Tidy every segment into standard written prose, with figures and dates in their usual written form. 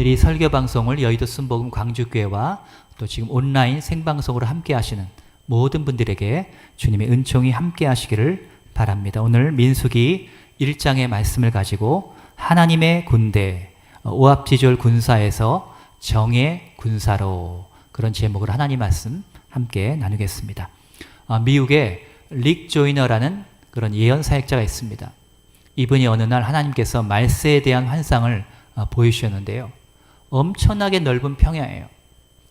오늘 이 설교 방송을 여의도 순복음 광주교회와 또 지금 온라인 생방송으로 함께 하시는 모든 분들에게 주님의 은총이 함께 하시기를 바랍니다. 오늘 민수기 1장의 말씀을 가지고 하나님의 군대, 오합지졸 군사에서 정의 군사로, 그런 제목으로 하나님 말씀 함께 나누겠습니다. 미국에 릭 조이너라는 그런 예언 사역자가 있습니다. 이분이 어느 날 하나님께서 말세에 대한 환상을 보여주셨는데요. 엄청나게 넓은 평야예요.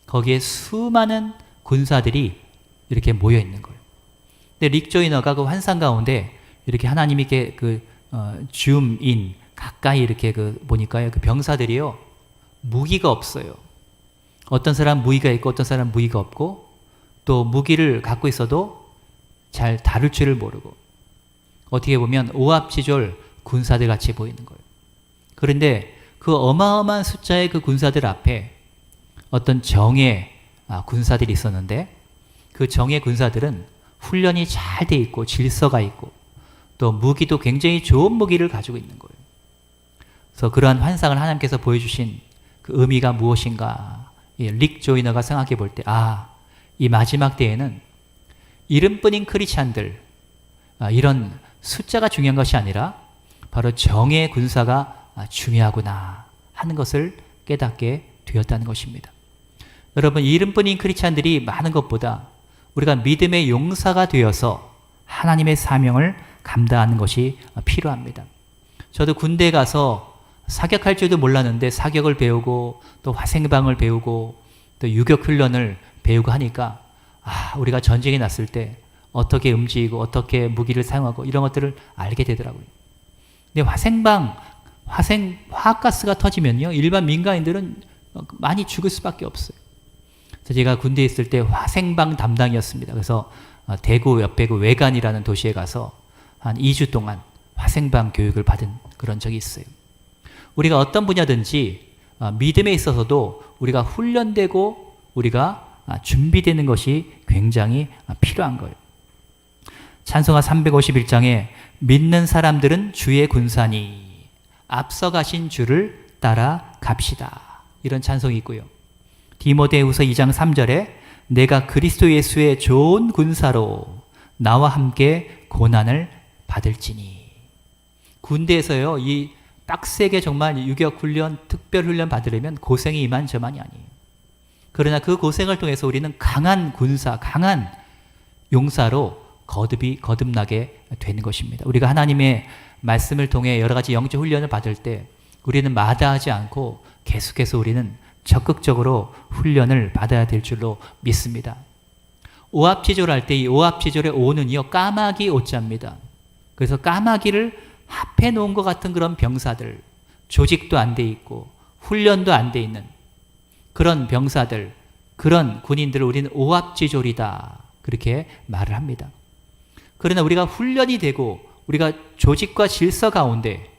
거기에 수많은 군사들이 이렇게 모여 있는 거예요. 근데 릭 조이너가 그 환상 가운데 이렇게 하나님이 이렇게 줌인 가까이 이렇게 보니까요, 그 병사들이요, 무기가 없어요. 어떤 사람 무기가 있고 어떤 사람 무기가 없고, 또 무기를 갖고 있어도 잘 다룰 줄을 모르고, 어떻게 보면 오합지졸 군사들 같이 보이는 거예요. 그런데 그 어마어마한 숫자의 그 군사들 앞에 어떤 정예 군사들이 있었는데, 그 정예 군사들은 훈련이 잘 돼 있고 질서가 있고 또 무기도 굉장히 좋은 무기를 가지고 있는 거예요. 그래서 그러한 환상을 하나님께서 보여주신 그 의미가 무엇인가, 릭 조이너가 생각해 볼 때, 이 마지막 때에는 이름뿐인 크리스찬들, 이런 숫자가 중요한 것이 아니라 바로 정의 군사가 중요하구나 하는 것을 깨닫게 되었다는 것입니다. 여러분, 이름뿐인 크리스찬들이 많은 것보다 우리가 믿음의 용사가 되어서 하나님의 사명을 감당하는 것이 필요합니다. 저도 군대에 가서 사격할 줄도 몰랐는데 사격을 배우고 또 화생방을 배우고 또 유격훈련을 배우고 하니까 우리가 전쟁이 났을 때 어떻게 움직이고 어떻게 무기를 사용하고 이런 것들을 알게 되더라고요. 근데 화학가스가 터지면요, 일반 민간인들은 많이 죽을 수밖에 없어요. 그래서 제가 군대에 있을 때 화생방 담당이었습니다. 그래서 대구 옆에 그 외관이라는 도시에 가서 한 2주 동안 화생방 교육을 받은 그런 적이 있어요. 우리가 어떤 분야든지 믿음에 있어서도 우리가 훈련되고 우리가 준비되는 것이 굉장히 필요한 거예요. 찬송가 351장에 믿는 사람들은 주의 군사니 앞서가신 주를 따라 갑시다, 이런 찬송이 있고요. 디모데후서 2장 3절에 내가 그리스도 예수의 좋은 군사로 나와 함께 고난을 받을지니. 군대에서요, 이 빡세게 정말 유격훈련, 특별훈련 받으려면 고생이 이만저만이 아니에요. 그러나 그 고생을 통해서 우리는 강한 군사, 강한 용사로 거듭나게 되는 것입니다. 우리가 하나님의 말씀을 통해 여러 가지 영적 훈련을 받을 때 우리는 마다하지 않고 계속해서 우리는 적극적으로 훈련을 받아야 될 줄로 믿습니다. 오합지졸 할 때 이 오합지졸의 오는요, 까마귀 오자입니다. 그래서 까마귀를 합해 놓은 것 같은 그런 병사들, 조직도 안 돼 있고 훈련도 안 돼 있는 그런 병사들, 그런 군인들을 우리는 오합지졸이다, 그렇게 말을 합니다. 그러나 우리가 훈련이 되고 우리가 조직과 질서 가운데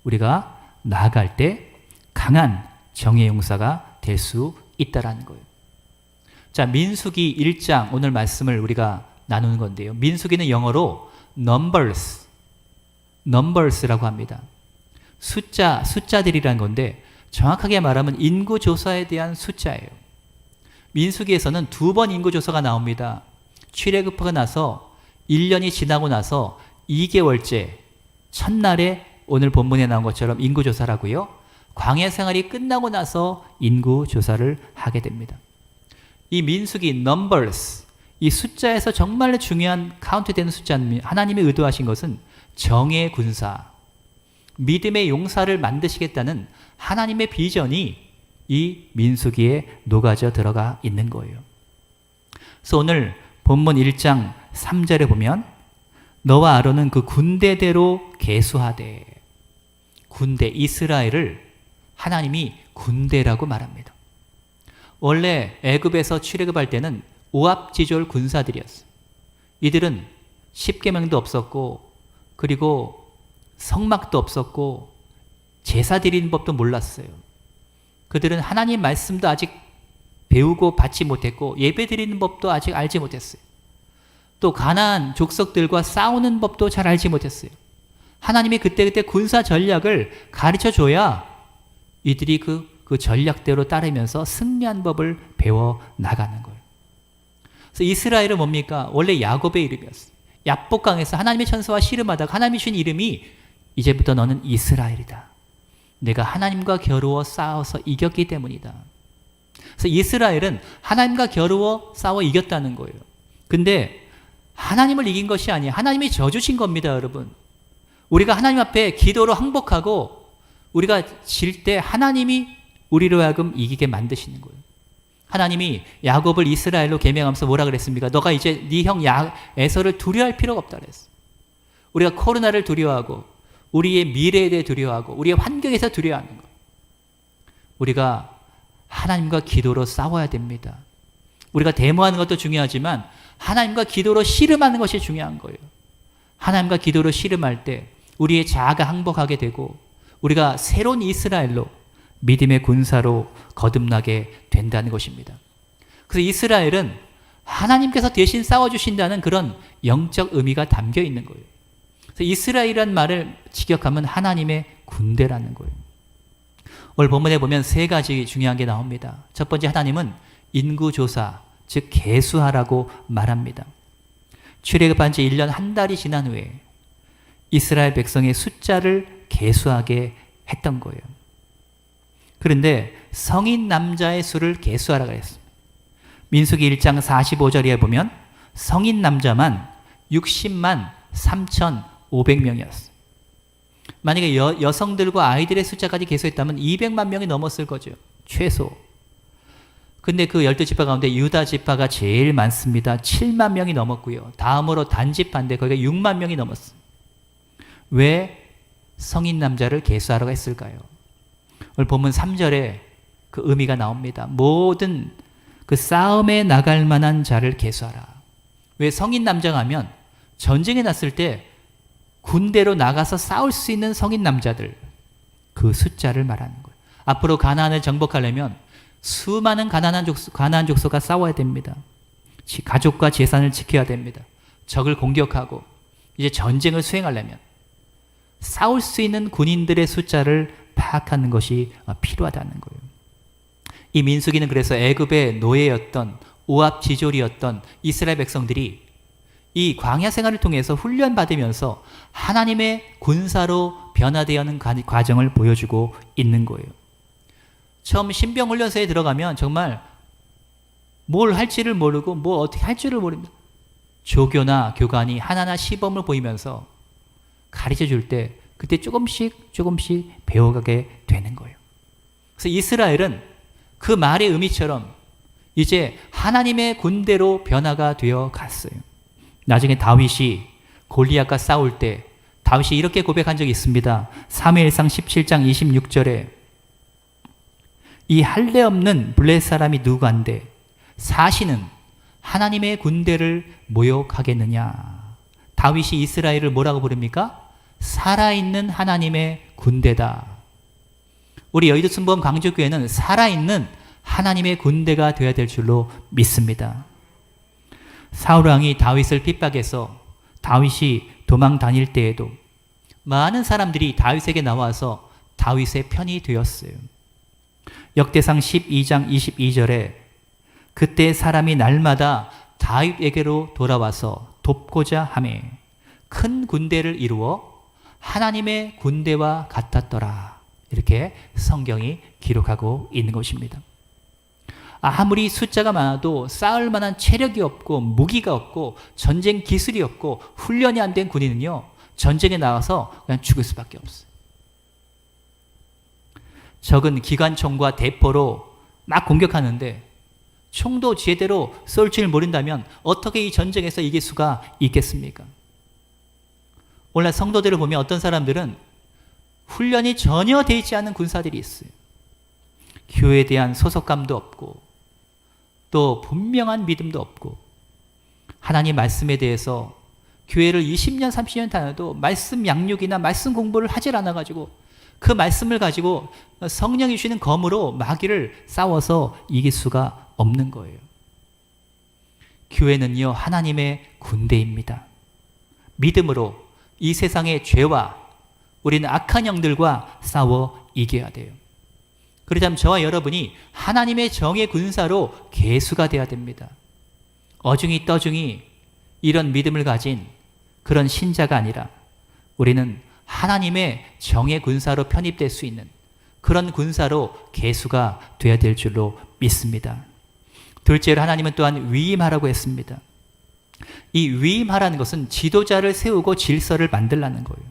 우리가 나아갈 때 강한 정의 용사가 될 수 있다라는 거예요. 자, 민수기 1장 오늘 말씀을 우리가 나누는 건데요. 민수기는 영어로 numbers라고 합니다. 숫자들이라는 건데 정확하게 말하면 인구조사에 대한 숫자예요. 민수기에서는 2번 인구조사가 나옵니다. 출애굽하고 나서 1년이 지나고 나서 2개월째 첫날에 오늘 본문에 나온 것처럼 인구조사라고요. 광야 생활이 끝나고 나서 인구조사를 하게 됩니다. 이 민수기 numbers, 이 숫자에서 정말로 중요한 카운트되는 숫자는 하나님이 의도하신 것은 정의 군사, 믿음의 용사를 만드시겠다는 하나님의 비전이 이 민수기에 녹아져 들어가 있는 거예요. 그래서 오늘 본문 1장 3절에 보면 너와 아론은 그 군대대로 계수하되, 군대, 이스라엘을 하나님이 군대라고 말합니다. 원래 애굽에서 출애굽할 때는 오합지졸 군사들이었어요. 이들은 십계명도 없었고 그리고 성막도 없었고 제사 드리는 법도 몰랐어요. 그들은 하나님 말씀도 아직 배우고 받지 못했고 예배 드리는 법도 아직 알지 못했어요. 또 가나안 족속들과 싸우는 법도 잘 알지 못했어요. 하나님이 그때그때 군사 전략을 가르쳐줘야 이들이 그 그 전략대로 따르면서 승리한 법을 배워 나가는 거예요. 그래서 이스라엘은 뭡니까? 원래 야곱의 이름이었어요. 야복강에서 하나님의 천사와 씨름하다가 하나님이 주신 이름이 이제부터 너는 이스라엘이다. 내가 하나님과 겨루어 싸워서 이겼기 때문이다. 그래서 이스라엘은 하나님과 겨루어 싸워 이겼다는 거예요. 근데 하나님을 이긴 것이 아니에요. 하나님이 져주신 겁니다, 여러분. 우리가 하나님 앞에 기도로 항복하고 우리가 질 때 하나님이 우리로 하여금 이기게 만드시는 거예요. 하나님이 야곱을 이스라엘로 계명하면서 뭐라 그랬습니까? 너가 이제 네 형 에서를 두려워할 필요가 없다 그랬어요. 우리가 코로나를 두려워하고 우리의 미래에 대해 두려워하고 우리의 환경에서 두려워하는 거예요. 우리가 하나님과 기도로 싸워야 됩니다. 우리가 데모하는 것도 중요하지만 하나님과 기도로 씨름하는 것이 중요한 거예요. 하나님과 기도로 씨름할 때 우리의 자아가 항복하게 되고 우리가 새로운 이스라엘로 믿음의 군사로 거듭나게 된다는 것입니다. 그래서 이스라엘은 하나님께서 대신 싸워주신다는 그런 영적 의미가 담겨 있는 거예요. 그래서 이스라엘이라는 말을 직역하면 하나님의 군대라는 거예요. 오늘 본문에 보면 세 가지 중요한 게 나옵니다. 첫 번째, 하나님은 인구조사, 즉 계수하라고 말합니다. 출애굽한 지 1년 한 달이 지난 후에 이스라엘 백성의 숫자를 계수하게 했던 거예요. 그런데 성인 남자의 수를 계수하라고 했습니다. 민수기 1장 45절에 보면 성인 남자만 60만 3,500명이었어요. 만약에 여성들과 아이들의 숫자까지 계수했다면 200만 명이 넘었을 거죠. 최소. 근데 그 12지파 가운데 유다 지파가 제일 많습니다. 7만 명이 넘었고요. 다음으로 단 지파인데 거기가 6만 명이 넘었어요. 왜 성인 남자를 계수하라고 했을까요? 오늘 본문 3절에 그 의미가 나옵니다. 모든 그 싸움에 나갈 만한 자를 계수하라. 왜 성인 남자가 하면 전쟁에 났을 때 군대로 나가서 싸울 수 있는 성인 남자들, 그 숫자를 말하는 거예요. 앞으로 가나안을 정복하려면 수많은 가나안 족속과 싸워야 됩니다. 가족과 재산을 지켜야 됩니다. 적을 공격하고 이제 전쟁을 수행하려면 싸울 수 있는 군인들의 숫자를 파악하는 것이 필요하다는 거예요. 이 민수기는 그래서 애굽의 노예였던 오합지졸이었던 이스라엘 백성들이 이 광야 생활을 통해서 훈련받으면서 하나님의 군사로 변화되어가는 과정을 보여주고 있는 거예요. 처음 신병훈련소에 들어가면 정말 뭘 할지를 모르고 뭐 어떻게 할 줄을 모릅니다. 조교나 교관이 하나하나 시범을 보이면서 가르쳐 줄 때 그때 조금씩 배워가게 되는 거예요. 그래서 이스라엘은 그 말의 의미처럼 이제 하나님의 군대로 변화가 되어 갔어요. 나중에 다윗이 골리앗과 싸울 때 다윗이 이렇게 고백한 적이 있습니다. 사무엘상 17장 26절에 이 할례 없는 블레셋 사람이 누구한데 사시는 하나님의 군대를 모욕하겠느냐. 다윗이 이스라엘을 뭐라고 부릅니까? 살아있는 하나님의 군대다. 우리 여의도 순복음 광주교회는 살아있는 하나님의 군대가 되어야 될 줄로 믿습니다. 사울 왕이 다윗을 핍박해서 다윗이 도망 다닐 때에도 많은 사람들이 다윗에게 나와서 다윗의 편이 되었어요. 역대상 12장 22절에 그때 사람이 날마다 다윗에게로 돌아와서 돕고자 하매 큰 군대를 이루어 하나님의 군대와 같았더라. 이렇게 성경이 기록하고 있는 것입니다. 아무리 숫자가 많아도 싸울 만한 체력이 없고 무기가 없고 전쟁 기술이 없고 훈련이 안 된 군인은요, 전쟁에 나가서 그냥 죽을 수밖에 없어요. 적은 기관총과 대포로 막 공격하는데 총도 제대로 쏠 줄 모른다면 어떻게 이 전쟁에서 이길 수가 있겠습니까? 오늘날 성도들을 보면 어떤 사람들은 훈련이 전혀 되어 있지 않은 군사들이 있어요. 교회에 대한 소속감도 없고 또 분명한 믿음도 없고 하나님 말씀에 대해서 교회를 20년 30년 다녀도 말씀 양육이나 말씀 공부를 하질 않아가지고 그 말씀을 가지고 성령이 주시는 검으로 마귀를 싸워서 이길 수가 없는 거예요. 교회는요, 하나님의 군대입니다. 믿음으로 이 세상의 죄와 우리는 악한 영들과 싸워 이겨야 돼요. 그렇다면 저와 여러분이 하나님의 정의 군사로 계수가 되어야 됩니다. 어중이 떠중이 이런 믿음을 가진 그런 신자가 아니라 우리는 하나님의 정의 군사로 편입될 수 있는 그런 군사로 계수가 되어야 될 줄로 믿습니다. 둘째로 하나님은 또한 위임하라고 했습니다. 이 위임하라는 것은 지도자를 세우고 질서를 만들라는 거예요.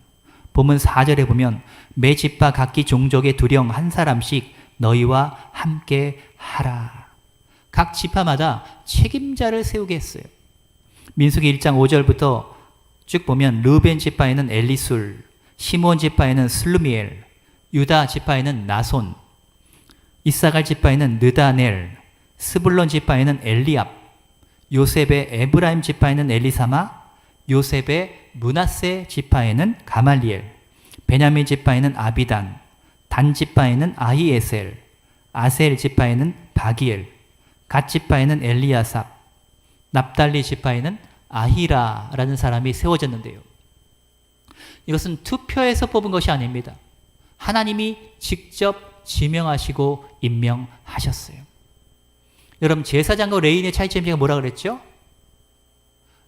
본문 4절에 보면 매 집과 각기 종족의 두령 한 사람씩 너희와 함께 하라. 각 지파마다 책임자를 세우게 했어요. 민수기 1장 5절부터 쭉 보면 르벤 지파에는 엘리술, 시몬 지파에는 슬루미엘, 유다 지파에는 나손, 이사갈 지파에는 느다넬, 스불론 지파에는 엘리압, 요셉의 에브라임 지파에는 엘리사마, 요셉의 므낫세 지파에는 가말리엘, 베냐민 지파에는 아비단, 단 지파에는 아히에셀, 아셀 지파에는 바기엘, 갓 지파에는 엘리야삽, 납달리 지파에는 아히라라는 사람이 세워졌는데요. 이것은 투표에서 뽑은 것이 아닙니다. 하나님이 직접 지명하시고 임명하셨어요. 여러분, 제사장과 레위인의 차이점이 제가 뭐라 그랬죠?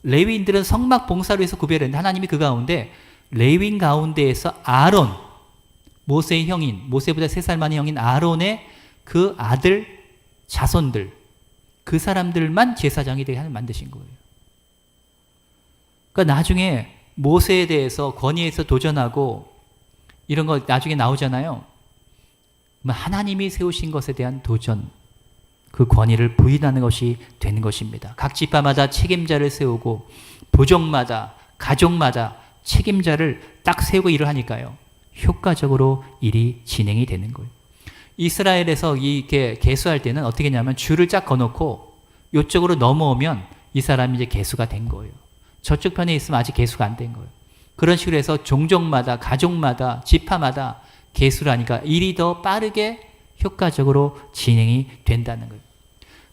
레위인들은 성막 봉사로 해서 구별했는데 하나님이 그 가운데 레위인 가운데에서 아론, 모세의 형인, 모세보다 3살 많은 형인 아론의 그 아들 자손들, 그 사람들만 제사장이 되게 만드신 거예요. 그러니까 나중에 모세에 대해서 권위에서 도전하고 이런 거 나중에 나오잖아요. 하나님이 세우신 것에 대한 도전, 그 권위를 부인하는 것이 되는 것입니다. 각 지파마다 책임자를 세우고 부족마다, 가족마다 책임자를 딱 세우고 일을 하니까요. 효과적으로 일이 진행이 되는 거예요. 이스라엘에서 이렇게 계수할 때는 어떻게 했냐면 줄을 쫙 거놓고 이쪽으로 넘어오면 이 사람이 이제 계수가 된 거예요. 저쪽 편에 있으면 아직 계수가 안 된 거예요. 그런 식으로 해서 종족마다, 가족마다, 지파마다 계수를 하니까 일이 더 빠르게 효과적으로 진행이 된다는 거예요.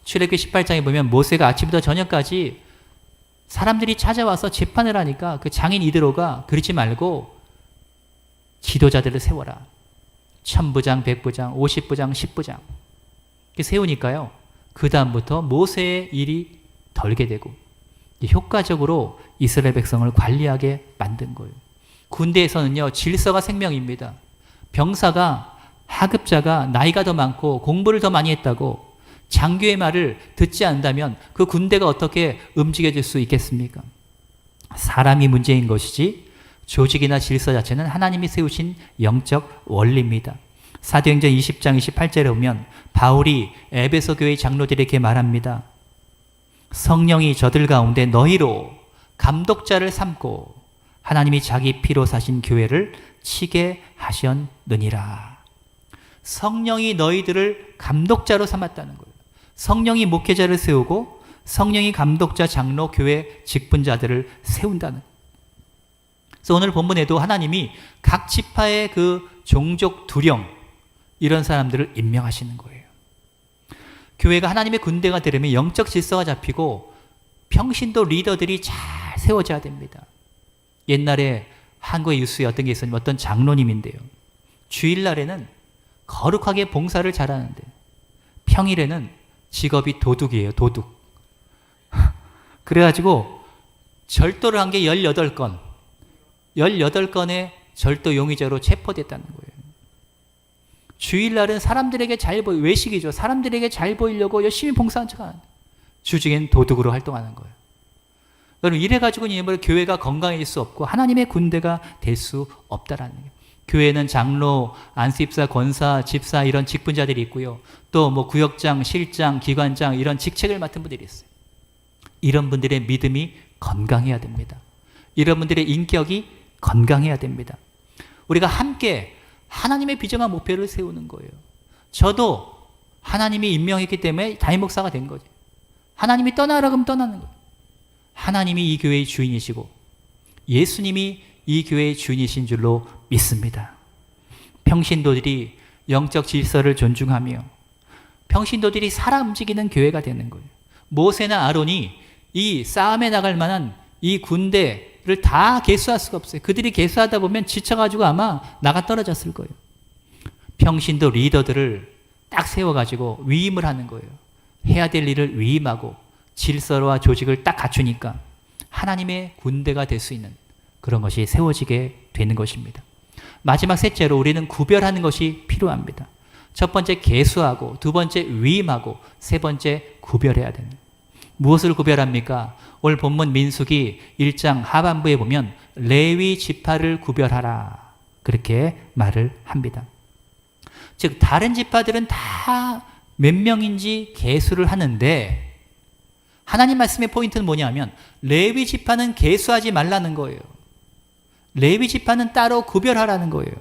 출애굽기 18장에 보면 모세가 아침부터 저녁까지 사람들이 찾아와서 재판을 하니까 그 장인 이드로가 그러지 말고 지도자들을 세워라. 1000부장, 100부장, 50부장, 10부장 이렇게 세우니까요. 그 다음부터 모세의 일이 덜게 되고 효과적으로 이스라엘 백성을 관리하게 만든 거예요. 군대에서는요. 질서가 생명입니다. 병사가 하급자가 나이가 더 많고 공부를 더 많이 했다고 장교의 말을 듣지 않는다면 그 군대가 어떻게 움직여질 수 있겠습니까? 사람이 문제인 것이지 조직이나 질서 자체는 하나님이 세우신 영적 원리입니다. 사도행전 20장 28절에 보면 바울이 에베소 교회 장로들에게 말합니다. 성령이 저들 가운데 너희로 감독자를 삼고 하나님이 자기 피로 사신 교회를 치게 하셨느니라. 성령이 너희들을 감독자로 삼았다는 거예요. 성령이 목회자를 세우고 성령이 감독자, 장로, 교회 직분자들을 세운다는 거예요. 그래서 오늘 본문에도 하나님이 각 지파의 그 종족 두령 이런 사람들을 임명하시는 거예요. 교회가 하나님의 군대가 되려면 영적 질서가 잡히고 평신도 리더들이 잘 세워져야 됩니다. 옛날에 한국의 뉴스에 어떤 게 있었냐면 어떤 장로님인데요. 주일날에는 거룩하게 봉사를 잘하는데 평일에는 직업이 도둑이에요. 도둑. 그래가지고 절도를 한 게 18건. 18건의 절도 용의자로 체포됐다는 거예요. 주일날은 사람들에게 잘 외식이죠. 사람들에게 잘 보이려고 열심히 봉사한 척하는 주중엔 도둑으로 활동하는 거예요. 여러분 이래가지고는 교회가 건강해질 수 없고 하나님의 군대가 될 수 없다라는 거예요. 교회는 장로, 안수집사, 권사, 집사 이런 직분자들이 있고요. 또 구역장, 실장, 기관장 이런 직책을 맡은 분들이 있어요. 이런 분들의 믿음이 건강해야 됩니다. 이런 분들의 인격이 건강해야 됩니다. 우리가 함께 하나님의 비전과 목표를 세우는 거예요. 저도 하나님이 임명했기 때문에 담임 목사가 된 거죠. 하나님이 떠나라 그러면 떠나는 거예요. 하나님이 이 교회의 주인이시고 예수님이 이 교회의 주인이신 줄로 믿습니다. 평신도들이 영적 질서를 존중하며 평신도들이 살아 움직이는 교회가 되는 거예요. 모세나 아론이 이 싸움에 나갈 만한 이 군대를 다 계수할 수가 없어요. 그들이 계수하다 보면 지쳐가지고 아마 나가 떨어졌을 거예요. 평신도 리더들을 딱 세워가지고 위임을 하는 거예요. 해야 될 일을 위임하고 질서와 조직을 딱 갖추니까 하나님의 군대가 될 수 있는 그런 것이 세워지게 되는 것입니다. 마지막 셋째로 우리는 구별하는 것이 필요합니다. 첫 번째 계수하고, 두 번째 위임하고, 세 번째 구별해야 됩니다. 무엇을 구별합니까? 오늘 본문 민수기 1장 하반부에 보면 레위 지파를 구별하라 그렇게 말을 합니다. 즉 다른 지파들은 다 몇 명인지 계수를 하는데 하나님 말씀의 포인트는 뭐냐면 레위 지파는 계수하지 말라는 거예요. 레위 지파는 따로 구별하라는 거예요.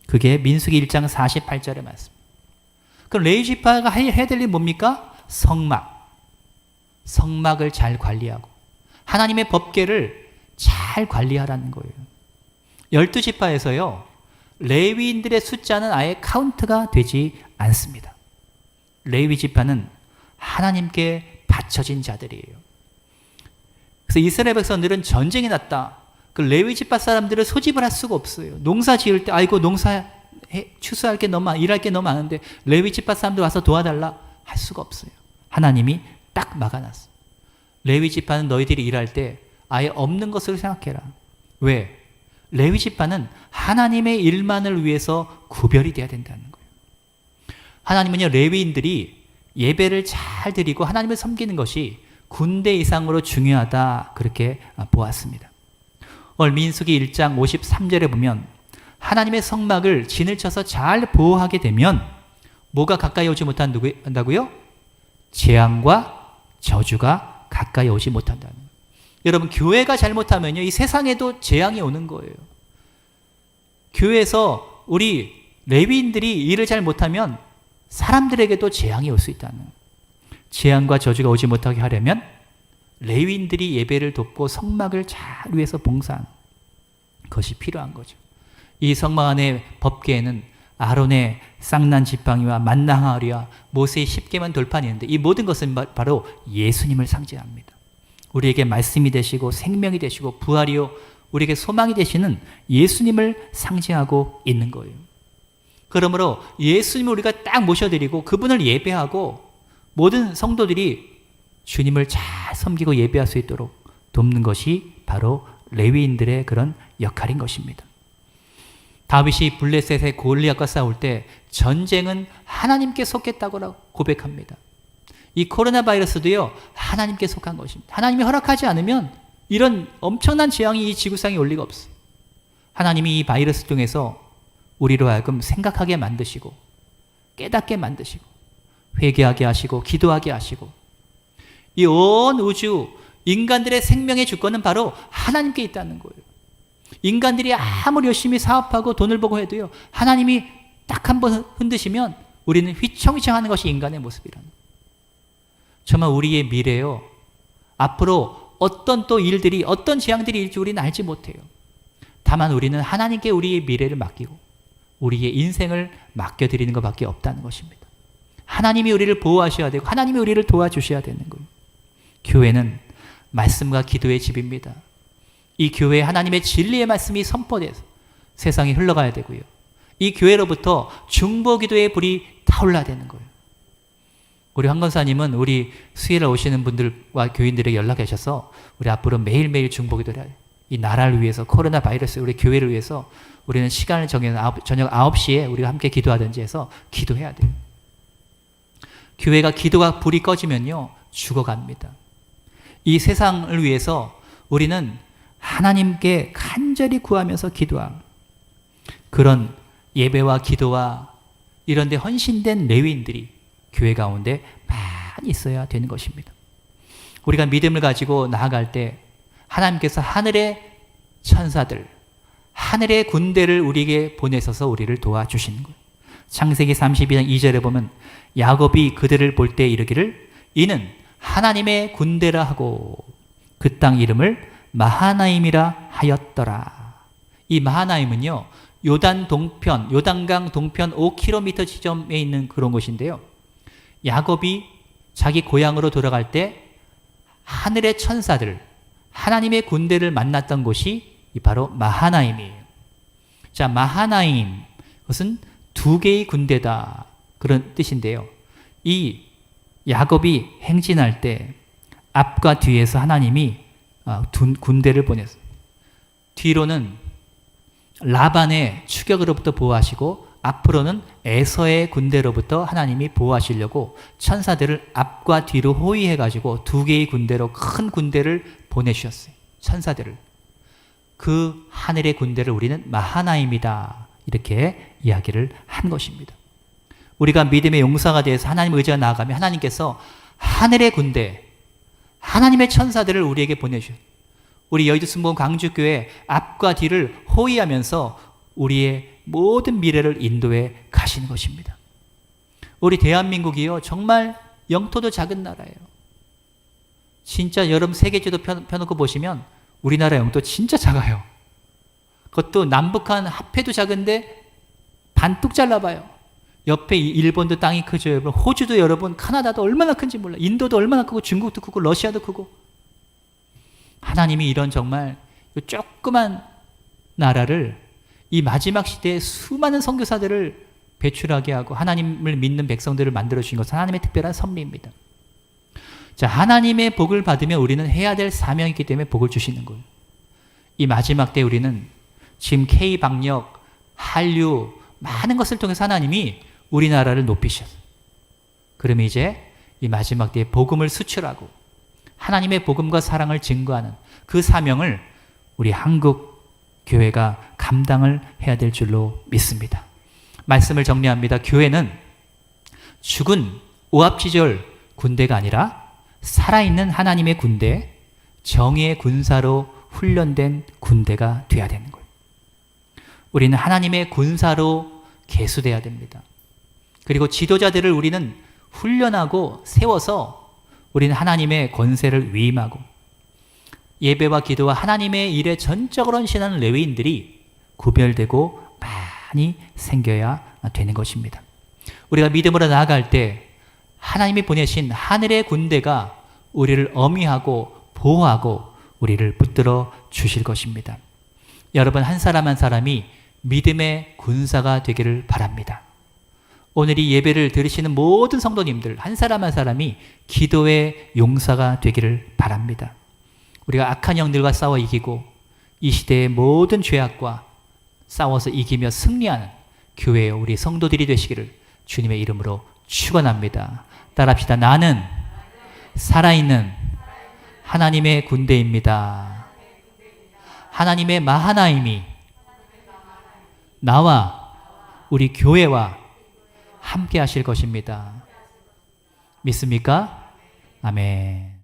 그게 민수기 1장 48절의 말씀. 그럼 레위 지파가 해야 될 일이 뭡니까? 성막을 잘 관리하고 하나님의 법궤를 잘 관리하라는 거예요. 12지파에서요. 레위인들의 숫자는 아예 카운트가 되지 않습니다. 레위 지파는 하나님께 바쳐진 자들이에요. 그래서 이스라엘 백성들은 전쟁이 났다. 그 레위 지파 사람들을 소집을 할 수가 없어요. 농사 지을 때 아이고 추수할 게 너무 일할 게 너무 많은데 레위 지파 사람들 와서 도와달라 할 수가 없어요. 하나님이 딱 막아놨어. 레위 지파는 너희들이 일할 때 아예 없는 것으로 생각해라. 왜? 레위 지파는 하나님의 일만을 위해서 구별이 돼야 된다는 거예요. 하나님은요, 레위인들이 예배를 잘 드리고 하나님을 섬기는 것이 군대 이상으로 중요하다 그렇게 보았습니다. 오늘 민수기 1장 53절에 보면 하나님의 성막을 진을 쳐서 잘 보호하게 되면 뭐가 가까이 오지 못한다고요? 재앙과 저주가 가까이 오지 못한다는 거예요. 여러분 교회가 잘못하면요 이 세상에도 재앙이 오는 거예요. 교회에서 우리 레위인들이 일을 잘 못하면 사람들에게도 재앙이 올 수 있다는 거예요. 재앙과 저주가 오지 못하게 하려면 레위인들이 예배를 돕고 성막을 잘 위해서 봉사하는 것이 필요한 거죠. 이 성막 안의 법궤에는 아론의 쌍난 지팡이와 만나 항아리와 모세의 10개만 돌판이 있는데 이 모든 것은 바로 예수님을 상징합니다. 우리에게 말씀이 되시고 생명이 되시고 부활이요 우리에게 소망이 되시는 예수님을 상징하고 있는 거예요. 그러므로 예수님을 우리가 딱 모셔드리고 그분을 예배하고 모든 성도들이 주님을 잘 섬기고 예배할 수 있도록 돕는 것이 바로 레위인들의 그런 역할인 것입니다. 다윗이 블레셋의 골리앗과 싸울 때 전쟁은 하나님께 속했다고 고백합니다. 이 코로나 바이러스도요 하나님께 속한 것입니다. 하나님이 허락하지 않으면 이런 엄청난 재앙이 이 지구상에 올 리가 없어요. 하나님이 이 바이러스 통해서 우리로 하여금 생각하게 만드시고 깨닫게 만드시고 회개하게 하시고 기도하게 하시고 이 온 우주 인간들의 생명의 주권은 바로 하나님께 있다는 거예요. 인간들이 아무리 열심히 사업하고 돈을 벌고 해도요 하나님이 딱 한번 흔드시면 우리는 휘청휘청하는 것이 인간의 모습이라는 거예요. 정말 우리의 미래요 앞으로 어떤 또 일들이 어떤 재앙들이 일지 우리는 알지 못해요. 다만 우리는 하나님께 우리의 미래를 맡기고 우리의 인생을 맡겨드리는 것밖에 없다는 것입니다. 하나님이 우리를 보호하셔야 되고 하나님이 우리를 도와주셔야 되는 거예요. 교회는 말씀과 기도의 집입니다. 이 교회에 하나님의 진리의 말씀이 선포돼서 세상에 흘러가야 되고요. 이 교회로부터 중보기도의 불이 타올라야 되는 거예요. 우리 황 권사님은 우리 수혜를 오시는 분들과 교인들에게 연락하셔서 우리 앞으로 매일매일 중보기도를 해요. 이 나라를 위해서 코로나 바이러스 우리 교회를 위해서 우리는 시간을 정해서 저녁 9시에 우리가 함께 기도하든지 해서 기도해야 돼요. 교회가 기도가 불이 꺼지면요 죽어갑니다. 이 세상을 위해서 우리는 하나님께 간절히 구하면서 기도하고 그런 예배와 기도와 이런 데 헌신된 레위인들이 교회 가운데 많이 있어야 되는 것입니다. 우리가 믿음을 가지고 나아갈 때 하나님께서 하늘의 천사들, 하늘의 군대를 우리에게 보내셔서 우리를 도와주시는 거예요. 창세기 32장 2절에 보면 야곱이 그들을 볼 때 이르기를 이는 하나님의 군대라 하고 그 땅 이름을 마하나임이라 하였더라. 이 마하나임은요 요단강 동편 5km 지점에 있는 그런 곳인데요. 야곱이 자기 고향으로 돌아갈 때 하늘의 천사들, 하나님의 군대를 만났던 곳이 바로 마하나임이에요. 자, 마하나임, 그것은 두 개의 군대다. 그런 뜻인데요. 이 야곱이 행진할 때 앞과 뒤에서 하나님이 군대를 보냈어요. 뒤로는 라반의 추격으로부터 보호하시고 앞으로는 에서의 군대로부터 하나님이 보호하시려고 천사들을 앞과 뒤로 호위해가지고 두 개의 군대로 큰 군대를 보내주셨어요. 천사들을. 그 하늘의 군대를 우리는 마하나임이다, 이렇게 이야기를 한 것입니다. 우리가 믿음의 용사가 되어서 하나님 의지가 나아가면 하나님께서 하늘의 군대, 하나님의 천사들을 우리에게 보내주셔요. 우리 여의도 순복음 광주교회 앞과 뒤를 호위하면서 우리의 모든 미래를 인도해 가시는 것입니다. 우리 대한민국이요, 정말 영토도 작은 나라예요. 진짜 여러분 세계지도 펴놓고 보시면 우리나라 영토 진짜 작아요. 그것도 남북한 합해도 작은데 반뚝 잘라봐요. 옆에 일본도 땅이 크죠, 여러분. 호주도 여러분, 카나다도 얼마나 큰지 몰라요. 인도도 얼마나 크고, 중국도 크고, 러시아도 크고. 하나님이 이런 정말 조그만 나라를 이 마지막 시대에 수많은 선교사들을 배출하게 하고 하나님을 믿는 백성들을 만들어 주신 것은 하나님의 특별한 섭리입니다. 자, 하나님의 복을 받으면 우리는 해야 될 사명이 있기 때문에 복을 주시는 거예요. 이 마지막 때 우리는 지금 K방역, 한류 많은 것을 통해서 하나님이 우리나라를 높이셨어요. 그러면 이제 이 마지막 때에 복음을 수출하고 하나님의 복음과 사랑을 증거하는 그 사명을 우리 한국 교회가 감당을 해야 될 줄로 믿습니다. 말씀을 정리합니다. 교회는 죽은 오합지졸 군대가 아니라 살아있는 하나님의 군대, 정의의 군사로 훈련된 군대가 되어야 되는 거예요. 우리는 하나님의 군사로 계수돼야 됩니다. 그리고 지도자들을 우리는 훈련하고 세워서 우리는 하나님의 권세를 위임하고 예배와 기도와 하나님의 일에 전적으로 헌신하는 레위인들이 구별되고 많이 생겨야 되는 것입니다. 우리가 믿음으로 나아갈 때 하나님이 보내신 하늘의 군대가 우리를 어미하고 보호하고 우리를 붙들어 주실 것입니다. 여러분 한 사람 한 사람이 믿음의 군사가 되기를 바랍니다. 오늘 이 예배를 들으시는 모든 성도님들 한 사람 한 사람이 기도의 용사가 되기를 바랍니다. 우리가 악한 영들과 싸워 이기고 이 시대의 모든 죄악과 싸워서 이기며 승리하는 교회의 우리 성도들이 되시기를 주님의 이름으로 축원합니다. 따라합시다. 나는 살아있는 하나님의 군대입니다. 하나님의 마하나임이 나와 우리 교회와 함께 하실 것입니다. 믿습니까? 아멘.